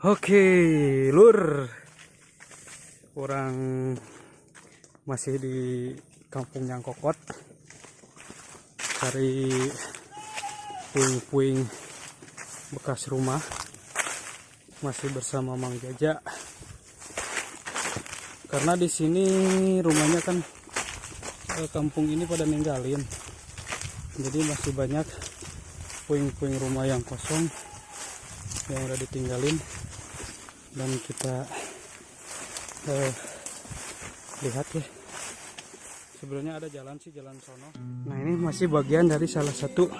Oke, lur, orang masih di Kampung Nyangkokot, cari puing-puing bekas rumah, masih bersama Mang Jaja. Karena di sini rumahnya kan kampung ini pada ninggalin, jadi masih banyak puing-puing rumah yang kosong yang udah ditinggalin. Dan kita lihat ya, sebenarnya ada jalan sih, jalan sono. Nah, ini masih bagian dari salah satu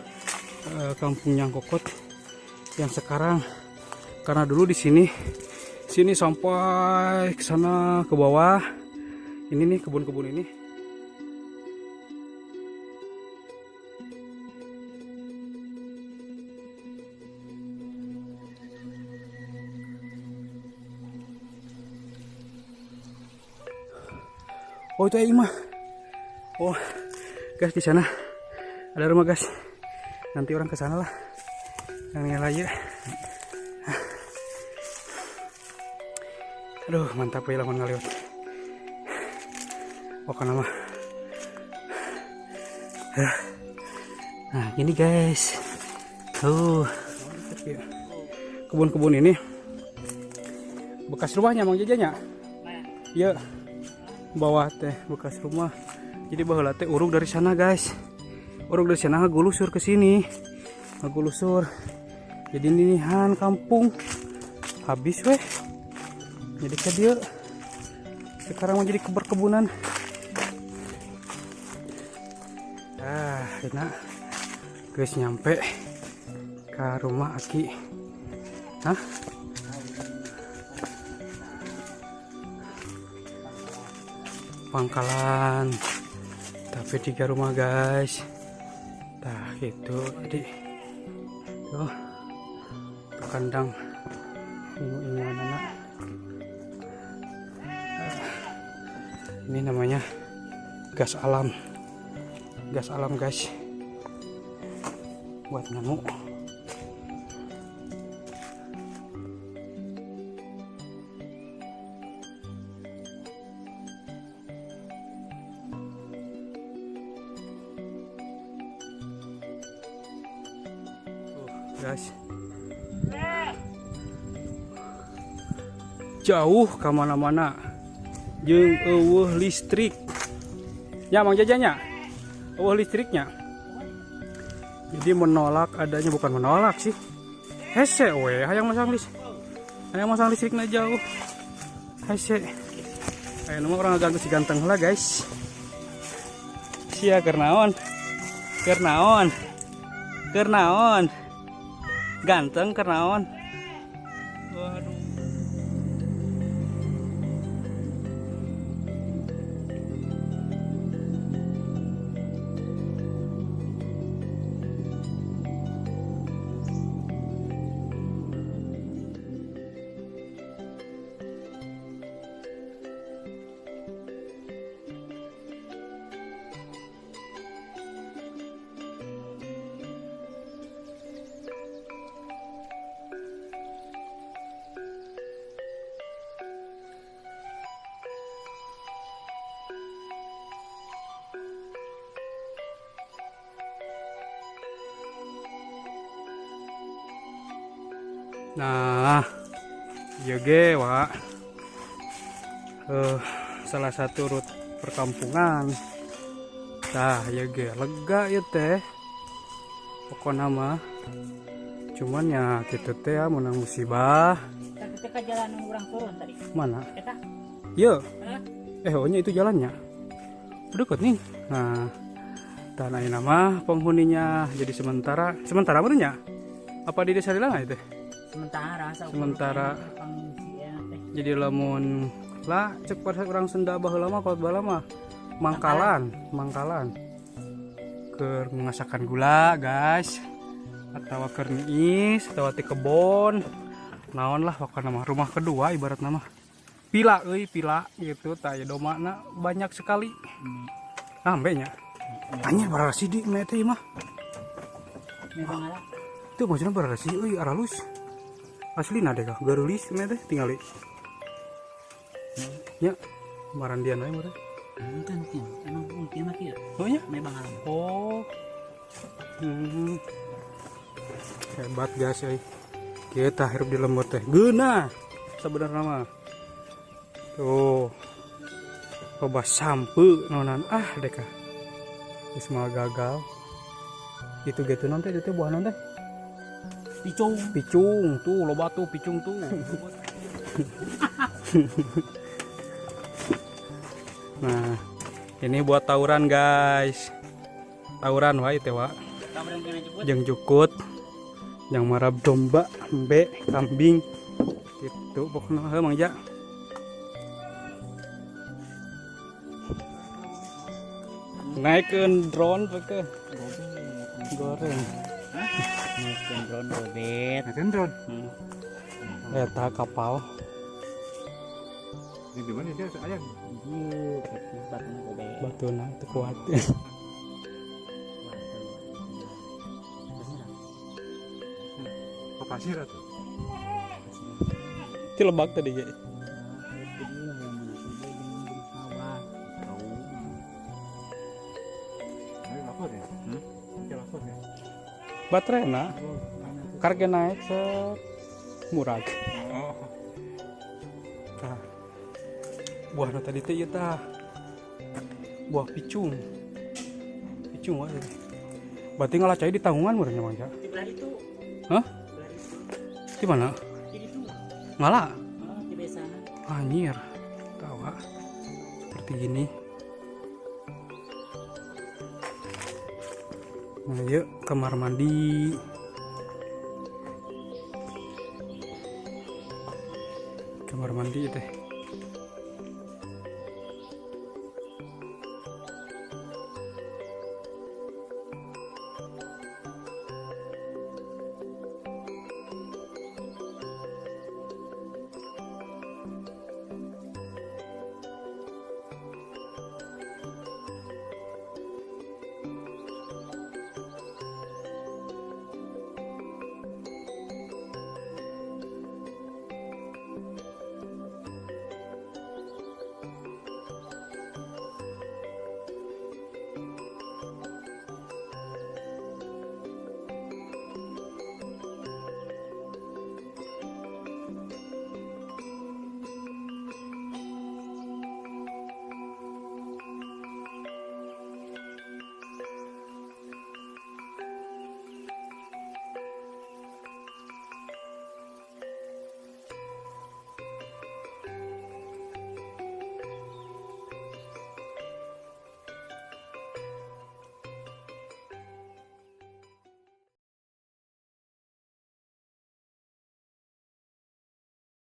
Kampung Nyangkokot yang sekarang, karena dulu di sini sampai ke sana ke bawah. Ini nih kebun-kebun ini. Oh, itu Ima. Oh, guys, di sana ada rumah, guys. Nanti orang ke sana lah. Yang lagi. Aduh, mantap ya lamun ngaliwat. Pokoknya mah. Nah, gini guys. Kebun-kebun ini bekas rumahnya Mang Jajanya. Iya. Bawah teh bekas rumah. Jadi baheula teh urug dari sana, guys. Urug dari sana ngagulusur ke sini. Ngagulusur. Jadi ninihan kampung. Habis weh. Jadi ke dia. Sekarang mau jadi keberkebunan. Enak. Guys, nyampe ke rumah Aki. Hah? Pangkalan, tapi 3 rumah, guys. Nah, gitu. Jadi tuh kandang ini anak. Ini namanya gas alam, guys, buat nyamuk. Guys, jauh kemana-mana jeung eueuh listrik ya Mang Jajanya, eueuh listriknya. Jadi menolak adanya, bukan menolak sih, hese we hayang masang listrikna jauh, hese aya nu orang agak si ganteng lah, guys. Sia keur naon ganteng kernaon. Waduh. Nah, yoge wa salah satu rut perkampungan. Nah, yoge lega ya teh. Pokoknya mah cuman ya gitu teh ya, menang musibah. Kita jalan orang turun tadi. Mana? Kita? Iya. Ohnya itu jalannya. Deket nih. Nah, tanah ini nama penghuninya jadi sementara menurutnya. Apa di desa Lilanga itu? Sementara jadi lamun lah cek pada orang Sunda baheula mah kalau baheula mah mangkalan keur mengasakan gula, guys, atau keur niis atau ti kebon naon lah pokoknya mah rumah kedua ibarat nama pila gitu tah ya domana banyak sekali. Ambenya tanya barasi di mete mah itu maksudnya barasi aralus Asli nade kah garulis mah teh tingali. Ya, marandian aja mah. Kan tim, emang tim mah kieu. Oh ya? Memang alam. Oh. Hebat guys euy. Kita hirup di lembut teh. Geuna sebenarnya mah. Tuh. Loba sampu nonan deka. Geus mah gagal. Itu gitu nanti itu buah nanti. Picung. Picung tuh loba tuh picung tuh. Nah, ini buat tawuran guys. Tawuran wae teh wa. Tawuran kena jemput. Yang jukut, yang marab domba, embe, kambing. Gitu pokoknya heuh Mang Ja. Naikeun drone pake goreng. Naikeun drone bobet. Naikeun drone. Eta kapal. Ini di mana dia ayang? Batu bobet. Batuna teu kuat. Ke pasir atuh. Ti lebak tadi ge. Ayo lapor ya? Kita lapor ya? Baterena karga naik set murag. Oh. Tah. Buahna tadi teh ieu tah. Buah picung. Picung wae. Berarti ngalacai di tanggungan meureun Mang Ja. Di belah itu. Hah? Di mana? Jadi itu. Ngala. Di besana. Anjir. Tawa. Seperti gini. Nah, yuk kamar mandi. Kamar mandi teh.